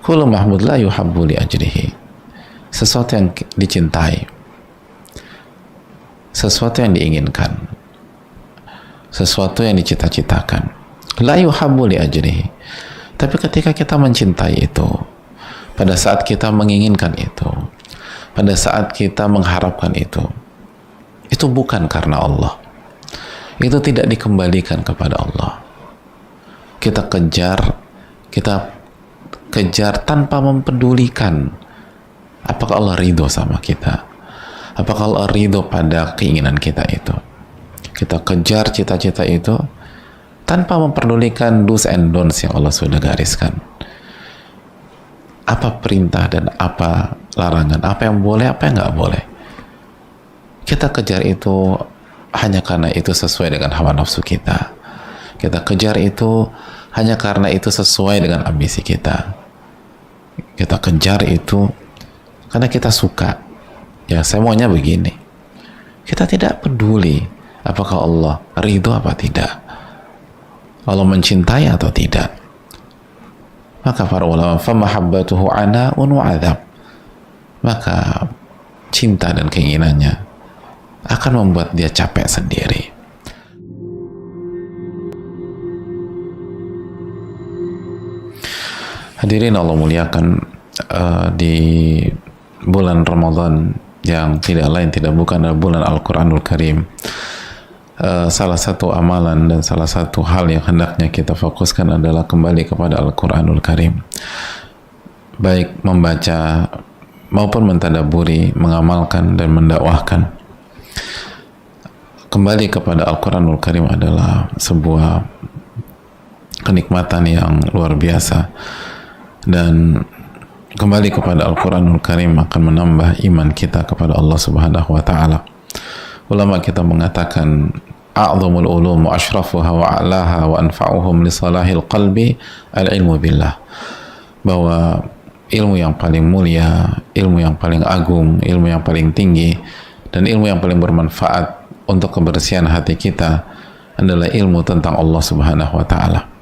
Kullu mahmud la yuhabbu li ajrihi. Sesuatu yang dicintai, sesuatu yang diinginkan, sesuatu yang dicita-citakan, la yuhabbu li ajrihi. Tapi ketika kita mencintai itu, pada saat kita menginginkan itu, pada saat kita mengharapkan itu bukan karena Allah. Itu tidak dikembalikan kepada Allah. Kita kejar tanpa mempedulikan apakah Allah ridho sama kita, apakah Allah ridho pada keinginan kita itu. Kita kejar cita-cita itu tanpa memperdulikan do's and don'ts yang Allah sudah gariskan. Apa perintah dan apa larangan, apa yang boleh, apa yang nggak boleh. Kita kejar itu hanya karena itu sesuai dengan hawa nafsu kita. Kita kejar itu hanya karena itu sesuai dengan ambisi kita. Kita kejar itu karena kita suka. Ya, saya maunya begini. Kita tidak peduli apakah Allah ridho apa tidak, Allah mencintai atau tidak. Maka para ulama, famahabbatuhu ana'un wa adzab. Maka cinta dan keinginannya akan membuat dia capek sendiri. Hadirin Allah muliakan, di bulan Ramadan yang tidak lain tidak bukan adalah bulan Al-Quranul Karim, salah satu amalan dan salah satu hal yang hendaknya kita fokuskan adalah kembali kepada Al-Quranul Karim, baik membaca maupun mentadaburi, mengamalkan dan mendakwahkan. Kembali kepada Al-Quranul Karim adalah sebuah kenikmatan yang luar biasa, dan kembali kepada Al-Quranul Karim akan menambah iman kita kepada Allah Subhanahu wa Ta'ala. Ulama kita mengatakan, a'zamul ulum wa ashrafuha wa a'laha wa anfa'uhum li salahil qalbi al-ilmu billah. Bahwa ilmu yang paling mulia, ilmu yang paling agung, ilmu yang paling tinggi, dan ilmu yang paling bermanfaat untuk kebersihan hati kita adalah ilmu tentang Allah Subhanahu wa Ta'ala.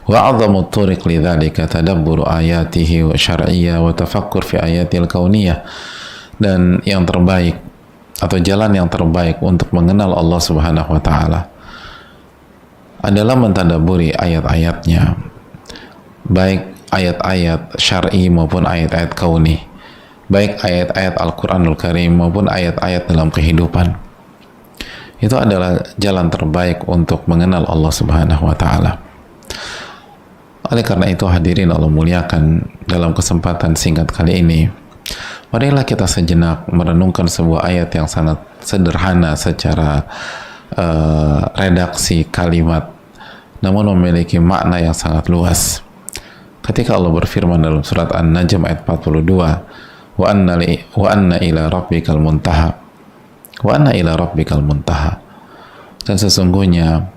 Wa 'azzamu turiq lidzalika tadabburu ayatihi wa syar'iyyah wa tafakkur fi ayatil kauniyah. Dan yang terbaik atau jalan yang terbaik untuk mengenal Allah Subhanahu wa Ta'ala adalah mentadaburi ayat-ayatnya, baik ayat-ayat syar'i maupun ayat-ayat kauni, baik ayat-ayat Al-Quranul Karim maupun ayat-ayat dalam kehidupan. Itu adalah jalan terbaik untuk mengenal Allah Subhanahu wa Ta'ala. Oleh karena itu, hadirin Allah muliakan, dalam kesempatan singkat kali ini, marilah kita sejenak merenungkan sebuah ayat yang sangat sederhana secara redaksi kalimat, namun memiliki makna yang sangat luas. Ketika Allah berfirman dalam surat An-Najm ayat 42, wa anna ila rabbikal muntaha, wa anna ila rabbikal muntaha, dan sesungguhnya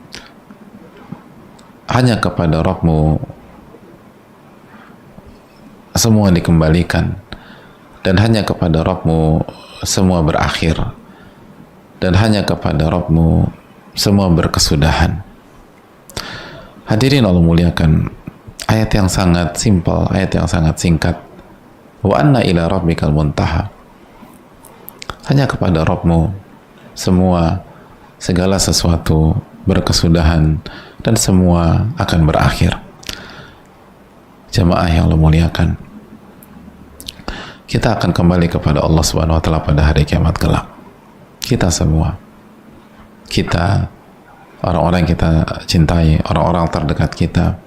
hanya kepada Rabbmu semua dikembalikan, dan hanya kepada Rabbmu semua berakhir, dan hanya kepada Rabbmu semua berkesudahan. Hadirin Allah muliakan, ayat yang sangat simpel, ayat yang sangat singkat. Wa anna ila rabbikal muntaha, hanya kepada Rabbmu semua, segala sesuatu berkesudahan dan semua akan berakhir. Jamaah yang Allah muliakan, kita akan kembali kepada Allah Subhanahu wa Ta'ala pada hari kiamat kelak. Kita semua, kita, orang-orang yang kita cintai, orang-orang terdekat kita,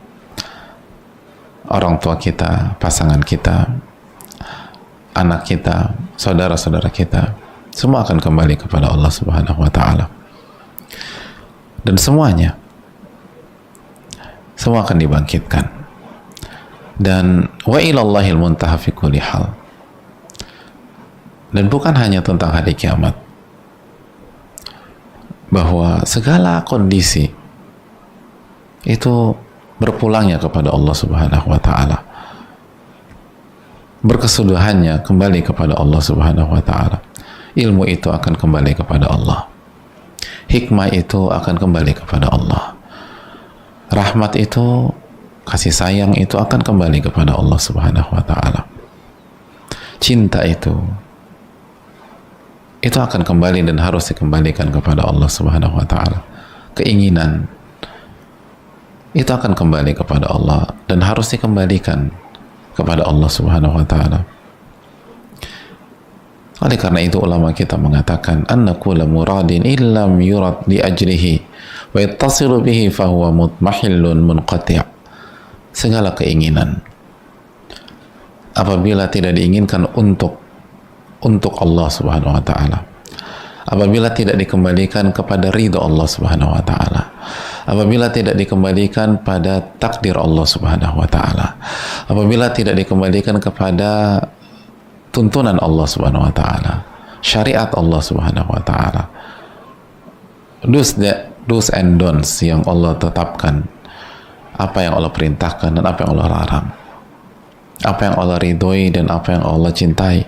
orang tua kita, pasangan kita, anak kita, saudara-saudara kita, semua akan kembali kepada Allah Subhanahu wa Ta'ala. Dan semuanya, semua akan dibangkitkan. Dan wa ilallahil muntaha fi kulli hal. Dan bukan hanya tentang hari kiamat, bahwa segala kondisi itu berpulangnya kepada Allah Subhanahu wa Ta'ala, berkesudahannya kembali kepada Allah Subhanahu wa Ta'ala. Ilmu itu akan kembali kepada Allah, hikmah itu akan kembali kepada Allah, rahmat itu kasih sayang itu akan kembali kepada Allah Subhanahu wa taala. Cinta itu akan kembali dan harus dikembalikan kepada Allah Subhanahu wa taala. Keinginan itu akan kembali kepada Allah dan harus dikembalikan kepada Allah Subhanahu wa taala. Oleh karena itu ulama kita mengatakan anna kulla muradin illam yurad li ajrihi wa yattasilu bihi fahuwa mutmahillun munqati'. Segala keinginan apabila tidak diinginkan untuk Allah Subhanahu wa taala, apabila tidak dikembalikan kepada ridha Allah Subhanahu wa taala, apabila tidak dikembalikan pada takdir Allah Subhanahu wa taala, apabila tidak dikembalikan kepada tuntunan Allah Subhanahu wa taala, syariat Allah Subhanahu wa taala, do's and don'ts yang Allah tetapkan, apa yang Allah perintahkan dan apa yang Allah larang, apa yang Allah ridhoi dan apa yang Allah cintai,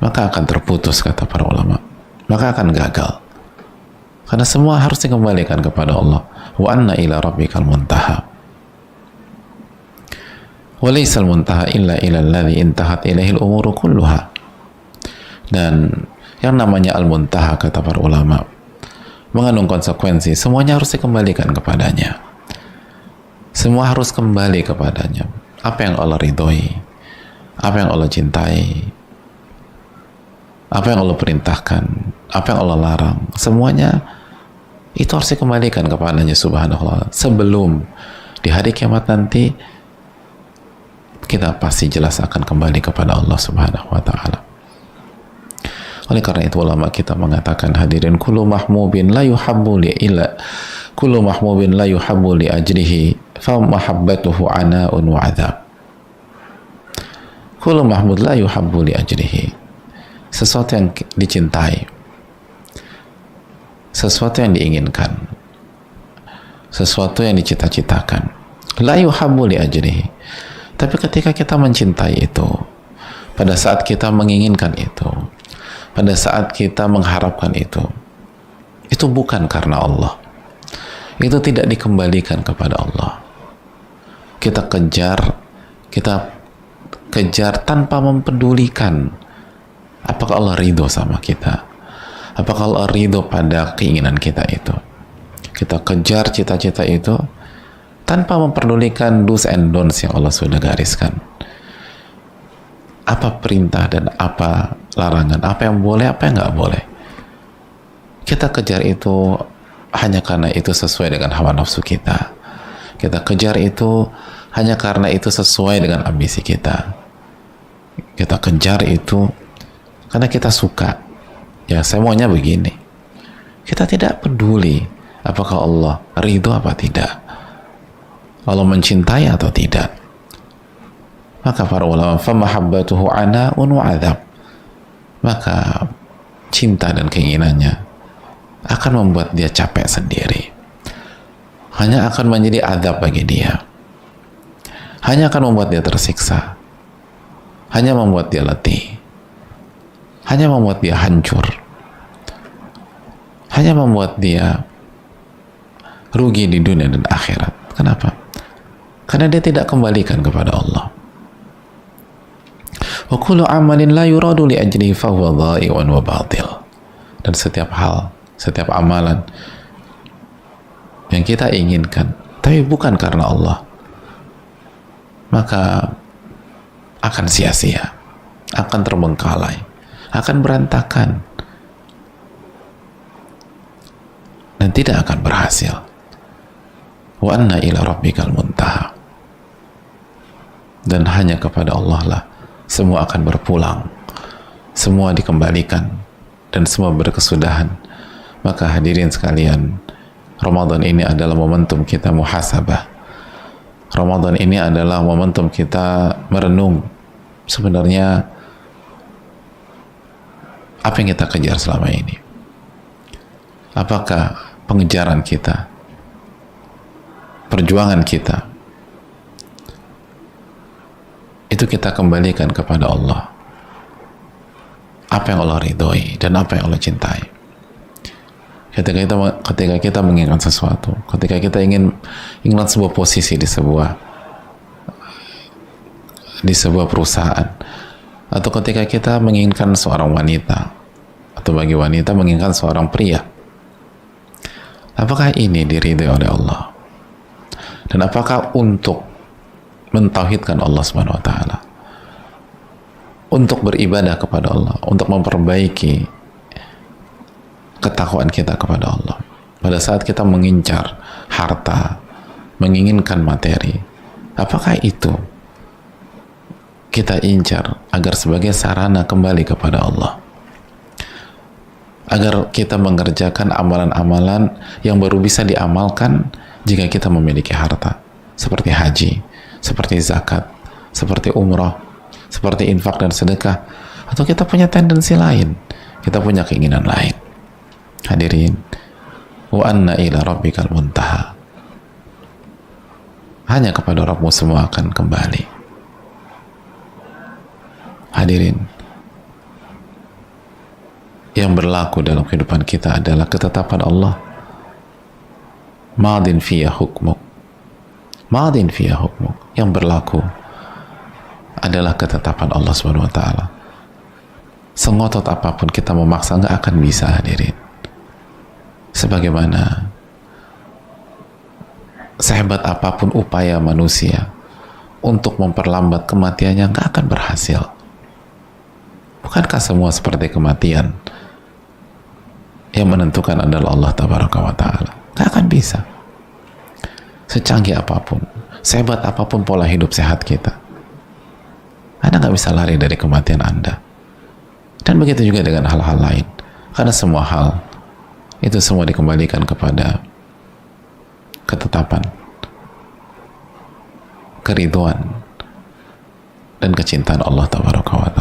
maka akan terputus, kata para ulama, maka akan gagal, karena semua harus dikembalikan kepada Allah. Wa anna ila rabbikal muntaha wa laysal muntaha illa ila alladhi intahat ilaihi al-umuru kulluha. Dan yang namanya al-muntaha, kata para ulama, mengandung konsekuensi, semuanya harus dikembalikan kepadanya, semua harus kembali kepadanya. Apa yang Allah ridhoi, apa yang Allah cintai, apa yang Allah perintahkan, apa yang Allah larang, semuanya itu harus dikembalikan kepadanya Subhanahu wa ta'ala. Sebelum di hari kiamat nanti kita pasti jelas akan kembali kepada Allah Subhanahu wa ta'ala. Oleh karena itu ulama kita mengatakan, hadirin, kullu mahmubin la yuhabbu li illa kullu mahmubin la yuhabbu li ajrihi fa mahabbatuhu ana'un wa adhab. Kullu mahmud la yuhabbu li ajrihi. Sesuatu yang dicintai, sesuatu yang diinginkan, sesuatu yang dicita-citakan, la yuhabbu li ajrihi. Tapi ketika kita mencintai itu, pada saat kita menginginkan itu, pada saat kita mengharapkan itu bukan karena Allah, itu tidak dikembalikan kepada Allah. Kita kejar tanpa mempedulikan apakah Allah ridho sama kita, apakah Allah ridho pada keinginan kita itu. Kita kejar cita-cita itu tanpa memperdulikan do's and don'ts yang Allah sudah gariskan. Apa perintah dan apa larangan, apa yang boleh, apa yang nggak boleh. Kita kejar itu hanya karena itu sesuai dengan hawa nafsu kita. Kita kejar itu hanya karena itu sesuai dengan ambisi kita. Kita kejar itu karena kita suka. Ya, saya maunya begini. Kita tidak peduli apakah Allah ridho apa tidak, Allah mencintai atau tidak. Maka para ulama, famahabbatuhu ana'un wa adhab, maka cinta dan keinginannya akan membuat dia capek sendiri, hanya akan menjadi azab bagi dia, hanya akan membuat dia tersiksa, hanya membuat dia letih, hanya membuat dia hancur, hanya membuat dia rugi di dunia dan akhirat. Kenapa? Karena dia tidak kembalikan kepada Allah. Wa kullu amalin la yuradu li ajlihi fa huwa dha'i'un wa batil. Dan setiap hal, setiap amalan yang kita inginkan tapi bukan karena Allah, maka akan sia-sia, akan terbengkalai, akan berantakan, dan tidak akan berhasil. Wa anna ila rabbikal muntaha. Dan hanya kepada Allah lah semua akan berpulang, semua dikembalikan, dan semua berkesudahan. Maka hadirin sekalian, Ramadan ini adalah momentum kita muhasabah. Ramadan ini adalah momentum kita merenung sebenarnya apa yang kita kejar selama ini. Apakah pengejaran kita, perjuangan kita, itu kita kembalikan kepada Allah, apa yang Allah ridhoi dan apa yang Allah cintai. ketika kita menginginkan sesuatu, ketika kita ingin sebuah posisi di sebuah perusahaan, atau ketika kita menginginkan seorang wanita, atau bagi wanita menginginkan seorang pria, apakah ini diridhai oleh Allah? Dan apakah untuk mentauhidkan Allah Subhanahu wa taala, untuk beribadah kepada Allah, untuk memperbaiki ketakwaan kita kepada Allah, pada saat kita mengincar harta, menginginkan materi, apakah itu kita incar agar sebagai sarana kembali kepada Allah, agar kita mengerjakan amalan-amalan yang baru bisa diamalkan jika kita memiliki harta, seperti haji, seperti zakat, seperti umrah, seperti infak dan sedekah, atau kita punya tendensi lain, kita punya keinginan lain. Hadirin, wa anna ila rabbikal muntaha, hanya kepada Rabbmu semua akan kembali. Hadirin, yang berlaku dalam kehidupan kita adalah ketetapan Allah. Madin fiyah hukmuk, madin fiyah hukmuk, yang berlaku adalah ketetapan Allah Subhanahu wa taala. Sengotot apapun kita memaksa nggak akan bisa, hadirin. Sebagaimana sehebat apapun upaya manusia untuk memperlambat kematiannya, nggak akan berhasil. Bukankah semua seperti kematian? Yang menentukan adalah Allah Tabaraka wa Ta'ala. Nggak akan bisa. Secanggih apapun, sehebat apapun pola hidup sehat kita, Anda nggak bisa lari dari kematian Anda. Dan begitu juga dengan hal-hal lain. Karena semua hal itu semua dikembalikan kepada ketetapan, keriduan, dan kecintaan Allah Tabaraka wa